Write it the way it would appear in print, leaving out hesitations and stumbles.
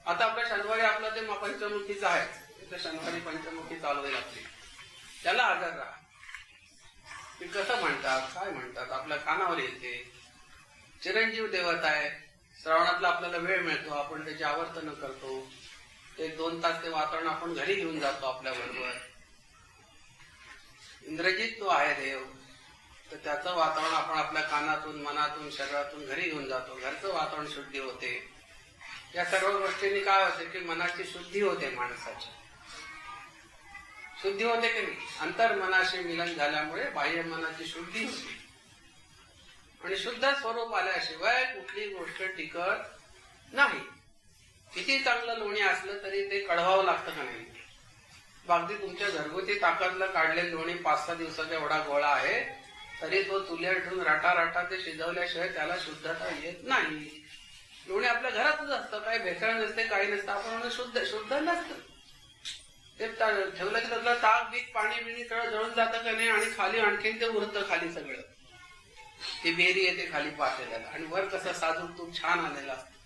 आता आपल्या शनिवारी आपलं ते पंचमुखीचं आहे, तर शनिवारी पंचमुखी चालवावी लागते. त्याला हजर राहा. ते कसं म्हणतात, काय म्हणतात, आपल्या कानावर येते. चिरंजीव देवता आहे. श्रावणातला आपल्याला वेळ मिळतो, आपण त्याची आवर्तन करतो. 1-2 तास ते वातावरण आपण घरी घेऊन जातो आपल्या बरोबर. इंद्रजित तो आहे देव, तर त्याचं वातावरण आपण आपल्या कानातून, मनातून, शरीरातून घरी घेऊन जातो. घरचं वातावरण शुद्धी होते. या सर्व गोष्टींनी काय होते की मनाची शुद्धी होते. माणसाची शुद्धी होते की नाही. अंतर्मनाशी मिलन झाल्यामुळे बाह्य मनाची शुद्धी होते. आणि शुद्ध स्वरूप आल्याशिवाय कुठली गोष्ट टिकत नाही. किती चांगलं लोणी असलं तरी ते कढवावं लागतं का नाही. अगदी तुमच्या घरगुती ताकदला काढलेलं लोणी 5-6 दिवसाचा एवढा गोळा आहे, तरी तो चुलीवर ठेवून राटा ते शिजवल्याशिवाय त्याला शुद्धता येत नाही. लोणी आपल्या घरातच असतं, काही भेसळ नसते, काही नसतं. आपण शुद्ध नसतं. ते ठेवलं की त्यातलं ताक बीक पाणी बिणी सगळं जळून जातं का नाही, आणि खाली आणखीन ते उरतं खाली सगळं. ती बेरी येते खाली पातेल्याला, आणि वर कसं साजूक तूप छान आलेलं असतं.